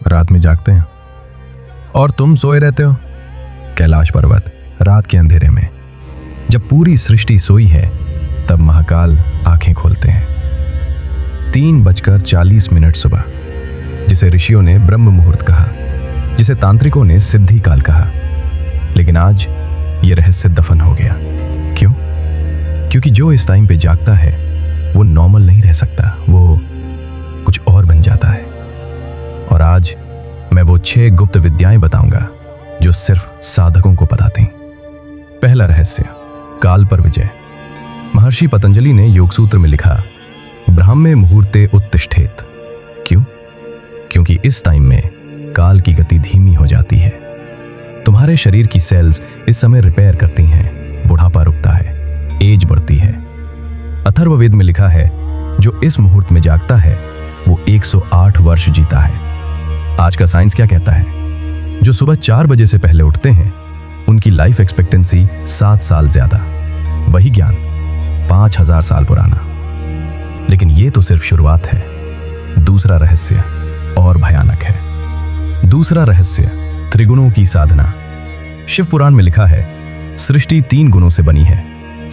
रात में जागते हैं और तुम सोए रहते हो। कैलाश पर्वत रात के अंधेरे में जब पूरी सृष्टि सोई है तब महाकाल आंखें खोलते हैं। 3:40 सुबह, जिसे ऋषियों ने ब्रह्म मुहूर्त कहा, जिसे तांत्रिकों ने सिद्धि काल कहा, लेकिन आज यह रहस्य दफन हो गया। क्यों? क्योंकि जो इस टाइम पे जागता है वो नॉर्मल नहीं रह सकता, वो कुछ और बन जाता है। और आज मैं वो 6 गुप्त विद्याएं बताऊंगा जो सिर्फ साधकों को पता थीं। पहला रहस्य, काल पर विजय। महर्षि पतंजलि ने योग सूत्र में लिखा, ब्राह्मे मुहूर्ते उत्तिष्ठेत। क्यों? क्योंकि इस टाइम में काल की गति धीमी हो जाती है। तुम्हारे शरीर की सेल्स इस समय रिपेयर करती हैं, बुढ़ापा रुकता है, एज बढ़ती है। अथर्ववेद में लिखा है, जो इस मुहूर्त में जागता है वो 108 वर्ष जीता है। आज का साइंस क्या कहता है? जो सुबह 4 बजे से पहले उठते हैं उनकी लाइफ एक्सपेक्टेंसी 7 साल ज्यादा। वही ज्ञान 5000 साल पुराना। लेकिन ये तो सिर्फ शुरुआत है। दूसरा रहस्य और भयानक है। दूसरा रहस्य, त्रिगुणों की साधना। शिव पुराण में लिखा है, सृष्टि 3 गुणों से बनी है,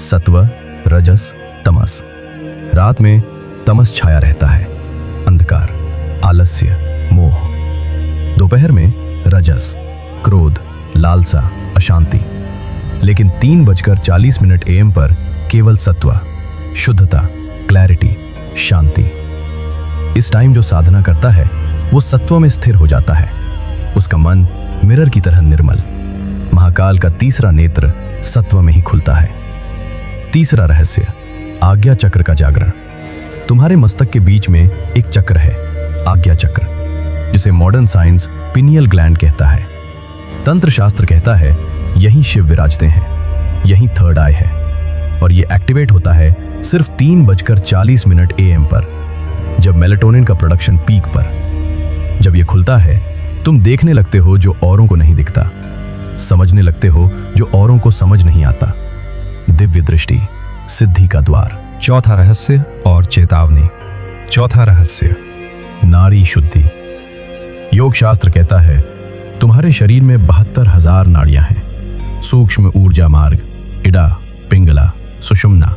सत्व, रजस, तमस। रात में तमस छाया रहता है, अंधकार, आलस्य, मोह। दोपहर में रजस, क्रोध, लालसा, अशांति। लेकिन 3:40 AM पर केवल सत्व, शुद्धता, क्लैरिटी, शांति। इस टाइम जो साधना करता है वो सत्व में स्थिर हो जाता है। उसका मन मिरर की तरह निर्मल। महाकाल का तीसरा नेत्र सत्व में ही खुलता है। तीसरा रहस्य, आज्ञा चक्र का जागरण। तुम्हारे मस्तक के बीच में एक चक्र है, आज्ञा चक्र, जिसे मॉडर्न साइंस पिनियल ग्लैंड कहता है। तंत्र शास्त्र कहता है यहीं शिव विराजते हैं, यहीं थर्ड आई है। और ये एक्टिवेट होता है सिर्फ 3:40 AM पर, जब मेलेटोनिन का प्रोडक्शन पीक पर। जब ये खुलता है तुम देखने लगते हो जो औरों को नहीं दिखता, समझने लगते हो जो औरों को समझ नहीं आता। दिव्य दृष्टि, सिद्धि का द्वार। चौथा रहस्य और चेतावनी। चौथा रहस्य, नाड़ी शुद्धि। योग शास्त्र कहता है तुम्हारे शरीर में 72,000 नाड़ियां हैं। सूक्ष्म ऊर्जा मार्ग, इड़ा, पिंगला, सुषुम्ना।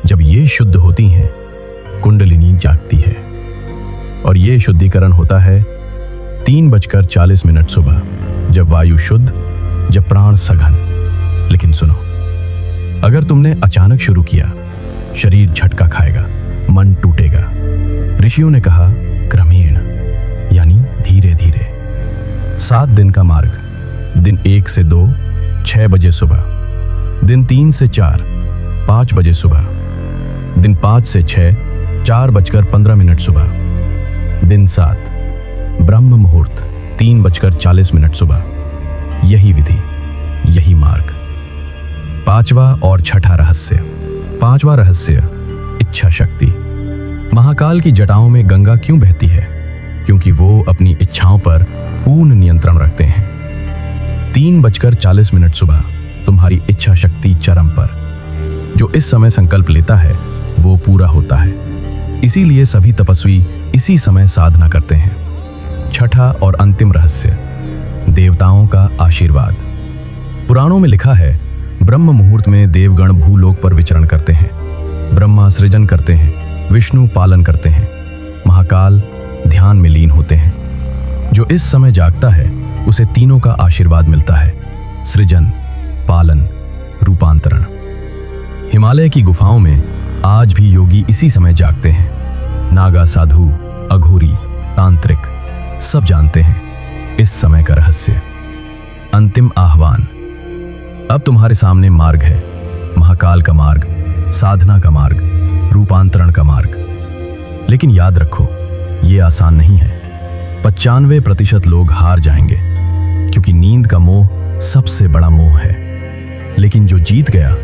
जब ये शुद्ध होती हैं कुंडलिनी जागती है। और ये शुद्धिकरण होता है 3:40 सुबह, जब वायु शुद्ध, जब प्राण सघन। लेकिन सुनो, अगर तुमने अचानक शुरू किया, शरीर झटका खाएगा, मन टूटेगा। ऋषियों ने कहा क्रमेण, यानी धीरे धीरे। 7 दिन का मार्ग। दिन 1 से 2, 6 बजे सुबह। दिन 3 से 4, 5 बजे सुबह। दिन 5 से 6, 4:15 सुबह। दिन 7, ब्रह्म मुहूर्त, 3:40 सुबह। यही विधि, यही मार्ग। पांचवा और छठा रहस्य। पांचवा रहस्य, इच्छा शक्ति। महाकाल की जटाओं में गंगा क्यों बहती है? क्योंकि वो अपनी इच्छाओं पर पूर्ण नियंत्रण रखते हैं। 3:40 सुबह तुम्हारी इच्छा शक्ति चरम पर। जो इस समय संकल्प लेता है वो पूरा होता है। इसीलिए सभी तपस्वी इसी समय साधना करते हैं। छठा और अंतिम रहस्य, देवताओं का आशीर्वाद। पुराणों में लिखा है ब्रह्म मुहूर्त में देवगण भूलोक पर विचरण करते हैं। ब्रह्मा सृजन करते हैं, विष्णु पालन करते हैं, महाकाल ध्यान में लीन होते हैं। जो इस समय जागता है उसे तीनों का आशीर्वाद मिलता है, सृजन, पालन, रूपांतरण। हिमालय की गुफाओं में आज भी योगी इसी समय जागते हैं। नागा, साधु, अघोरी, तांत्रिक सब जानते हैं इस समय का रहस्य। अंतिम आह्वान। अब तुम्हारे सामने मार्ग है, महाकाल का मार्ग, साधना का मार्ग, रूपांतरण का मार्ग। लेकिन याद रखो, ये आसान नहीं है। 95% लोग हार जाएंगे, क्योंकि नींद का मोह सबसे बड़ा मोह है। लेकिन जो जीत गया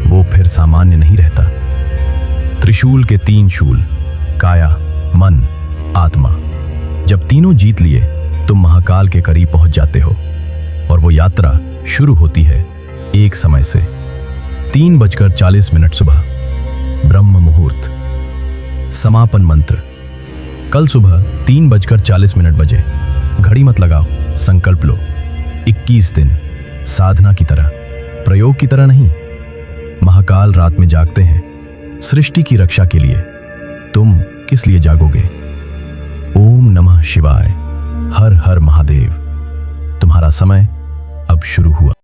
वो फिर सामान्य नहीं रहता। त्रिशूल के 3 शूल, काया, मन, आत्मा। जब तीनों जीत लिए तुम महाकाल के करीब पहुंच जाते हो। और वो यात्रा शुरू होती है एक समय से। 3:40 सुबह, ब्रह्म मुहूर्त। समापन मंत्र। कल सुबह 3:40 बजे घड़ी मत लगाओ, संकल्प लो। 21 दिन साधना की तरह, प्रयोग की तरह नहीं। महाकाल रात में जागते हैं सृष्टि की रक्षा के लिए। तुम किस लिए जागोगे? ओम नमः शिवाय। हर हर महादेव। तुम्हारा समय अब शुरू हुआ।